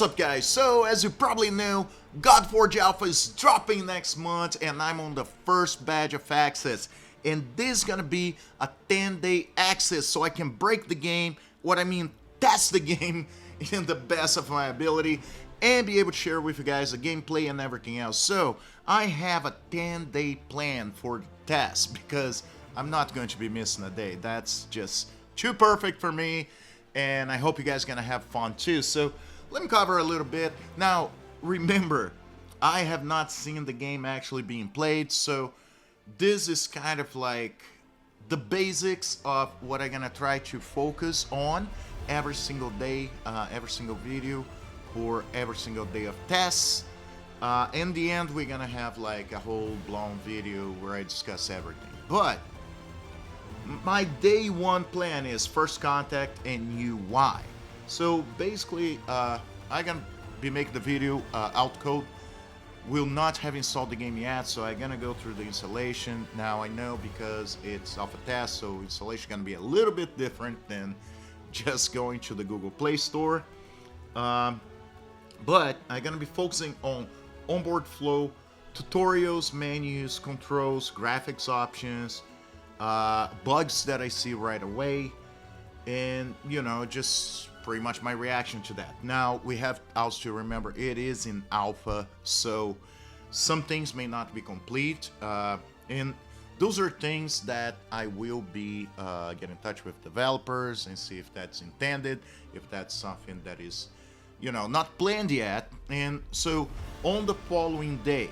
What's up, guys? So, as you probably know, Godforge Alpha is dropping next month, and I'm on the first badge of access. And this is gonna be a 10-day access, so I can break the game, test the game in the best of my ability, and be able to share with you guys the gameplay and everything else. So, I have a 10-day plan for the test, because I'm not going to be missing a day. That's just too perfect for me, and I hope you guys are gonna have fun too. So, let me cover a little bit. Now, remember, I have not seen the game actually being played, so this is kind of like the basics of what I'm gonna try to focus on every single day, every single video, or every single day of tests. In the end, we're gonna have like a whole blown video where I discuss everything. But my day one plan is first contact and UI. So basically, I'm gonna be making the video out code. Will not have installed the game yet, so I'm gonna go through the installation. Now I know because it's alpha test, so installation gonna be a little bit different than just going to the Google Play Store. But I'm gonna be focusing on onboard flow, tutorials, menus, controls, graphics options, bugs that I see right away, and just pretty much my reaction to that. Now we have also to remember it is in alpha, so some things may not be complete, and those are things that I will be get in touch with developers and see if that's intended, if that's something that is not planned yet. And so on the following day,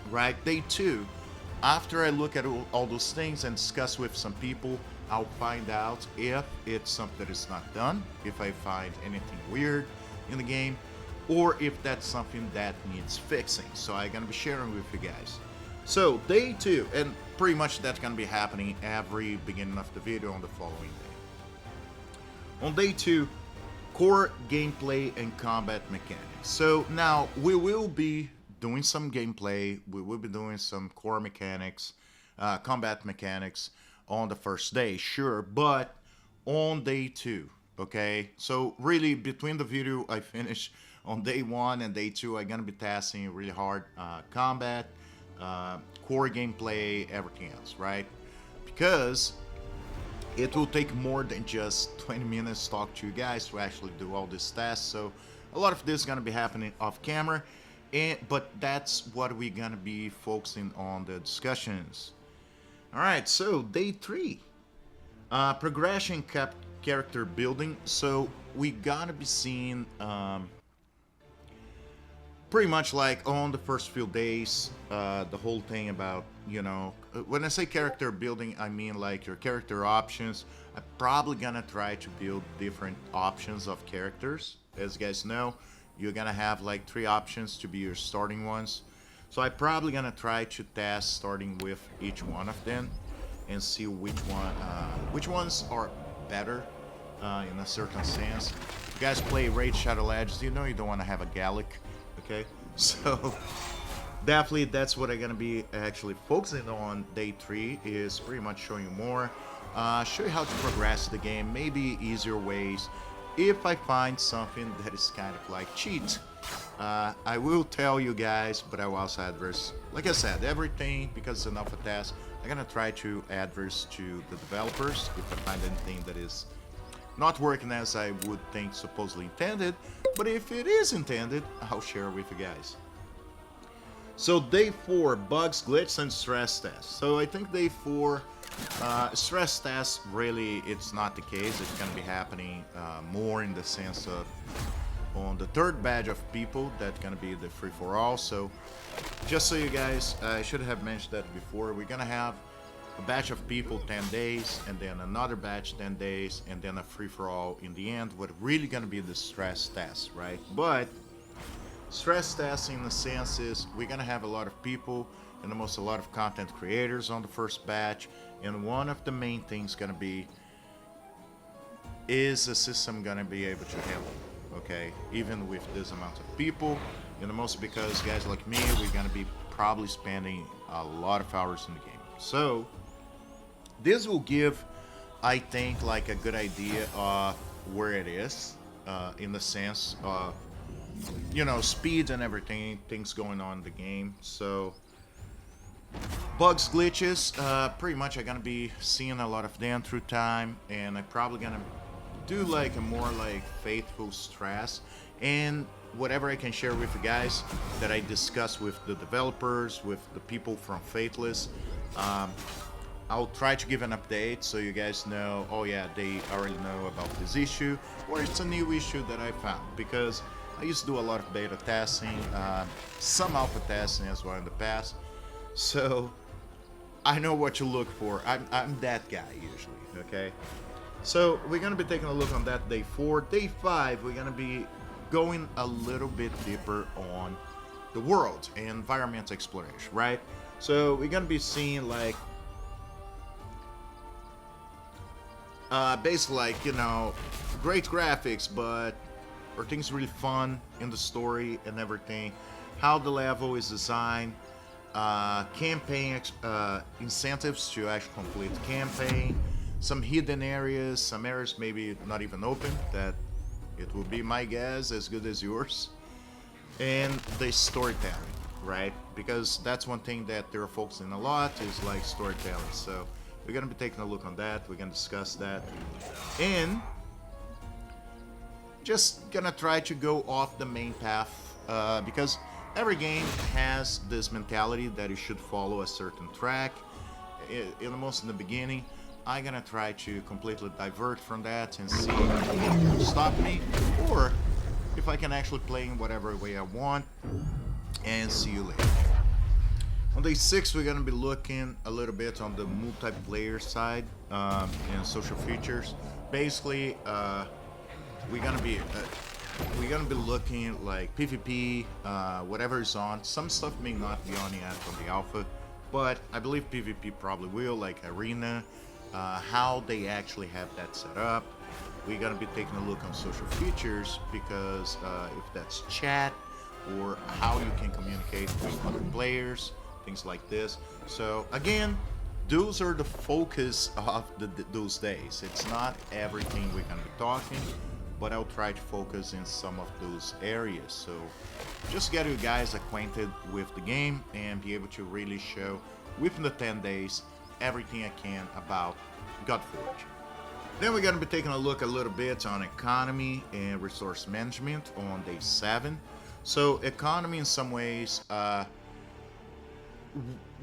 right, day 2, after I look at all those things and discuss with some people, I'll find out if it's something that is not done, if I find anything weird in the game, or if that's something that needs fixing. So I'm gonna be sharing with you guys. So day 2, and pretty much that's gonna be happening every beginning of the video on the following day. On day 2, core gameplay and combat mechanics. So now we will be doing some gameplay, we will be doing some core mechanics, combat mechanics on the first day, sure, but on day 2, okay? So really, between the video I finished on day 1 and day 2, I'm gonna be testing really hard combat, core gameplay, everything else, right? Because it will take more than just 20 minutes to talk to you guys to actually do all these tests. So a lot of this is gonna be happening off camera, but that's what we're gonna be focusing on the discussions. Alright, so day 3, progression character building. So we gotta be seeing pretty much like on the first few days, the whole thing about, when I say character building, I mean like your character options. I'm probably gonna try to build different options of characters. As you guys know, you're gonna have like 3 options to be your starting ones. So I'm probably gonna try to test starting with each one of them and see which ones are better in a certain sense. If you guys play Raid Shadow Legends, you don't want to have a Gallic, okay? So definitely that's what I'm gonna be actually focusing on day 3, is pretty much showing you more, show you how to progress the game, maybe easier ways. If I find something that is kind of like cheat, I will tell you guys, but I will also adverse, like I said, everything, because it's an alpha test, I'm gonna try to adverse to the developers if I find anything that is not working as I would think supposedly intended, but if it is intended, I'll share with you guys. So day 4, bugs, glitches, and stress tests. So I think day 4, stress tests, really, it's not the case. It's going to be happening more in the sense of on the 3rd batch of people, that's going to be the free-for-all. So just so you guys, I should have mentioned that before, we're going to have a batch of people 10 days, and then another batch 10 days, and then a free-for-all in the end. What really going to be the stress test, right? But stress testing in the sense is we're going to have a lot of people and almost a lot of content creators on the first batch, and one of the main things going to be, is the system going to be able to handle, okay, even with this amount of people, most because guys like me, we're going to be probably spending a lot of hours in the game. So this will give, I think, like a good idea of where it is, in the sense of you know, speed and everything, things going on in the game. So bugs, glitches, pretty much I'm gonna be seeing a lot of them through time, and I'm probably gonna do like a more like faithful stress and whatever I can share with you guys that I discuss with the developers, with the people from Fateless. I'll try to give an update so you guys know, oh yeah, they already know about this issue, or it's a new issue that I found, because I used to do a lot of beta testing, some alpha testing as well in the past, so I know what to look for. I'm that guy usually, okay? So we're gonna be taking a look on that day 4. Day 5, we're gonna be going a little bit deeper on the world and environment exploration, right? So we're gonna be seeing like basically like, you know, great graphics, but are things really fun in the story and everything, how the level is designed, campaign incentives to actually complete the campaign, some hidden areas, some areas maybe not even open, that it will be my guess as good as yours, and the storytelling, right? Because that's one thing that they're focusing a lot, is like storytelling. So we're gonna be taking a look on that, we're gonna discuss that, and just gonna try to go off the main path, because every game has this mentality that you should follow a certain track. Most in the beginning, I'm gonna try to completely divert from that and see if it can stop me, or if I can actually play in whatever way I want, and see you later. On day 6, we're gonna be looking a little bit on the multiplayer side and social features. Basically, we're gonna be looking like PvP, whatever is on. Some stuff may not be on yet from the alpha, but I believe PvP probably will, like arena, how they actually have that set up. We're gonna be taking a look on social features, because if that's chat or how you can communicate with other players, things like this. So again, those are the focus of those days. It's not everything we're gonna be talking, but I'll try to focus in some of those areas. So just get you guys acquainted with the game and be able to really show within the 10 days everything I can about Godforge. Then we're gonna be taking a look a little bit on economy and resource management on day 7. So economy, in some ways,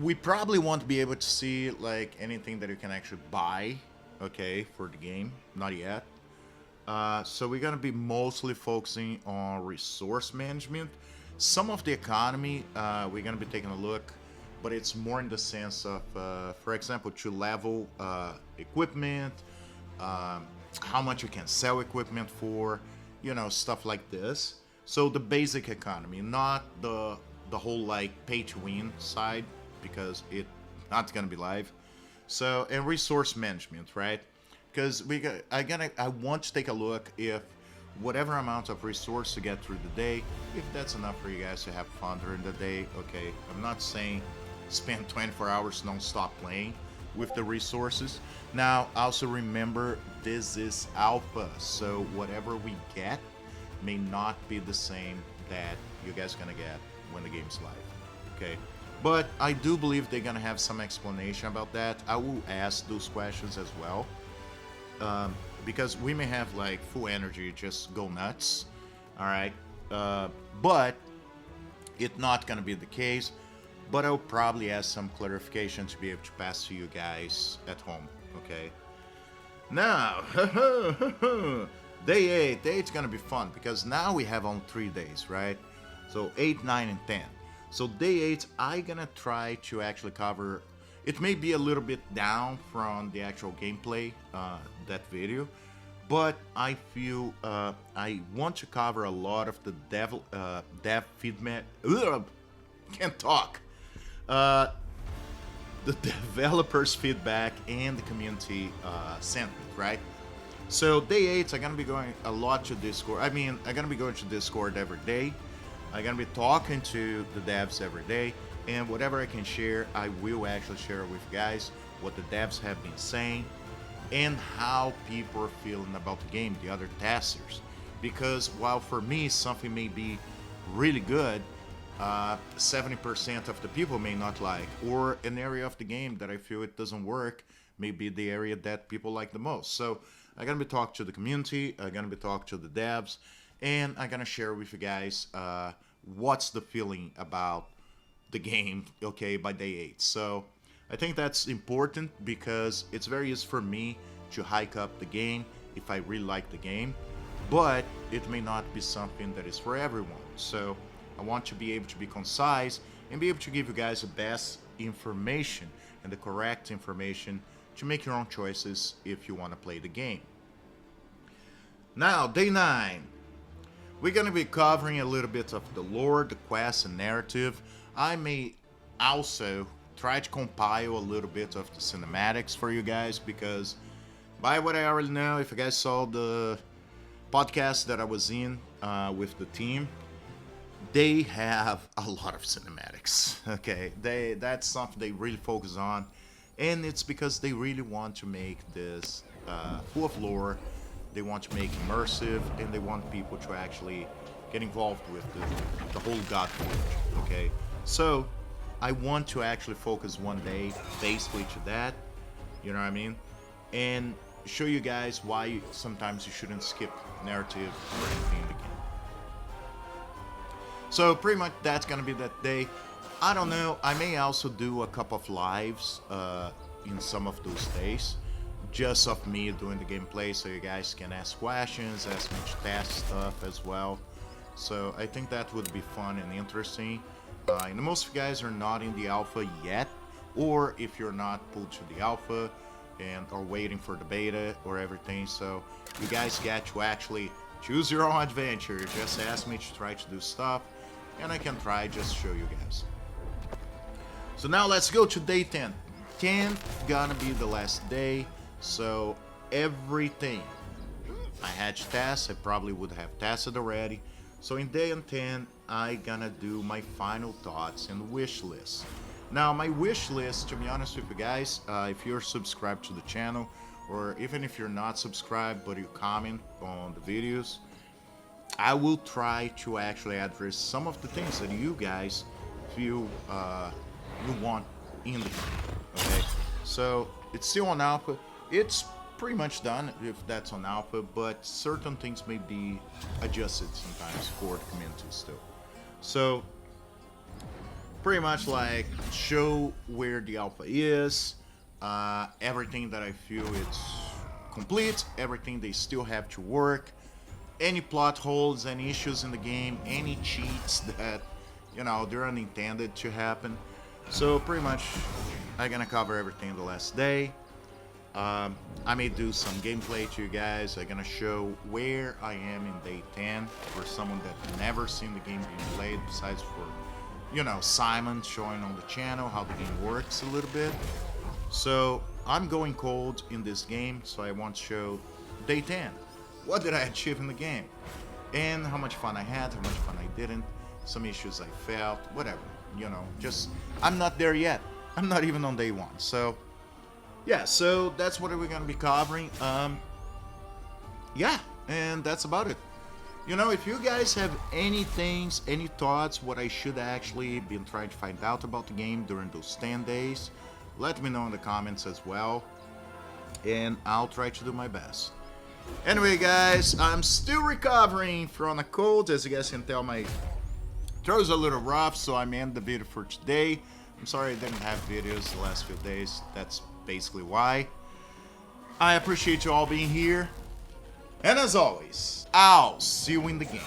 we probably won't be able to see like anything that you can actually buy, okay, for the game, not yet. So we're gonna be mostly focusing on resource management. Some of the economy, we're gonna be taking a look, but it's more in the sense of, for example, to level equipment, how much you can sell equipment for, you know, stuff like this. So the basic economy, not the whole like pay to win side, because it's not gonna be live. So, and resource management, right? Because I want to take a look if whatever amount of resource to get through the day, if that's enough for you guys to have fun during the day. Okay, I'm not saying spend 24 hours non-stop playing with the resources. Now, also remember, this is alpha, so whatever we get may not be the same that you guys are gonna get when the game's live, okay? But I do believe they're gonna have some explanation about that. I will ask those questions as well, because we may have like full energy, just go nuts, all right? But it's not gonna be the case. But I'll probably ask some clarification to be able to pass to you guys at home, okay? Now, day 8. Day 8's gonna be fun, because now we have on 3 days, right? So 8, 9, and 10. So day 8, I'm gonna try to actually cover, it may be a little bit down from the actual gameplay, that video, but I feel I want to cover a lot of the dev feedback. Can't talk. The developers' feedback and the community sentiment, right? So day 8, I'm gonna be going a lot to Discord. I mean, I'm gonna be going to Discord every day. I'm gonna be talking to the devs every day, and whatever I can share, I will actually share with you guys what the devs have been saying and how people are feeling about the game, the other testers. because while for me something may be really good, 70% of the people may not like, or an area of the game that I feel it doesn't work may be the area that people like the most. So I'm gonna be talking to the community, I'm gonna be talking to the devs, and I'm gonna share with you guys what's the feeling about the game, okay, by day 8. So I think that's important because it's very easy for me to hike up the game if I really like the game, but it may not be something that is for everyone. So I want to be able to be concise and be able to give you guys the best information and the correct information to make your own choices if you want to play the game. Now, day 9. We're going to be covering a little bit of the lore, the quest, and narrative. I may also try to compile a little bit of the cinematics for you guys because by what I already know, if you guys saw the podcast that I was in with the team, they have a lot of cinematics, okay? That's something they really focus on, and it's because they really want to make this full of lore, they want to make immersive, and they want people to actually get involved with the whole Godforge, okay? So I want to actually focus one day basically to that, you know what I mean? And show you guys why sometimes you shouldn't skip narrative or anything in the game. So pretty much that's gonna be that day. I don't know, I may also do a couple of lives in some of those days, just of me doing the gameplay, so you guys can ask questions, ask me to test stuff as well. So I think that would be fun and interesting. And most of you guys are not in the alpha yet, or if you're not pulled to the alpha and are waiting for the beta or everything, so you guys get to actually choose your own adventure. Just ask me to try to do stuff, and I can try just show you guys. So now let's go to day 10. 10 gonna be the last day, so everything I had to test, I probably would have tested already. So in day 10, I gonna do my final thoughts and wish list. Now my wish list, to be honest with you guys, if you're subscribed to the channel, or even if you're not subscribed but you comment on the videos, I will try to actually address some of the things that you guys feel you want in the game, okay? So it's still on alpha. It's pretty much done if that's on alpha, but certain things may be adjusted sometimes for the community still. So pretty much like show where the alpha is, everything that I feel it's complete, everything they still have to work, any plot holes, any issues in the game, any cheats that, you know, they're unintended to happen. So pretty much I'm gonna cover everything the last day. I may do some gameplay to you guys. I'm gonna show where I am in day 10 for someone that never seen the game being played, besides for, you know, Simon showing on the channel how the game works a little bit. So I'm going cold in this game, so I want to show day 10. What did I achieve in the game? And how much fun I had, how much fun I didn't, some issues I felt, whatever, you know, just, I'm not there yet. I'm not even on day 1, so yeah, so that's what we're gonna be covering. Yeah, and that's about it. You know, if you guys have any things, any thoughts, what I should actually be trying to find out about the game during those 10 days, let me know in the comments as well, and I'll try to do my best. Anyway, guys, I'm still recovering from a cold. As you guys can tell, my throat's a little rough, so I'm ending the video for today. I'm sorry I didn't have videos the last few days. That's basically why. I appreciate you all being here, and as always, I'll see you in the game.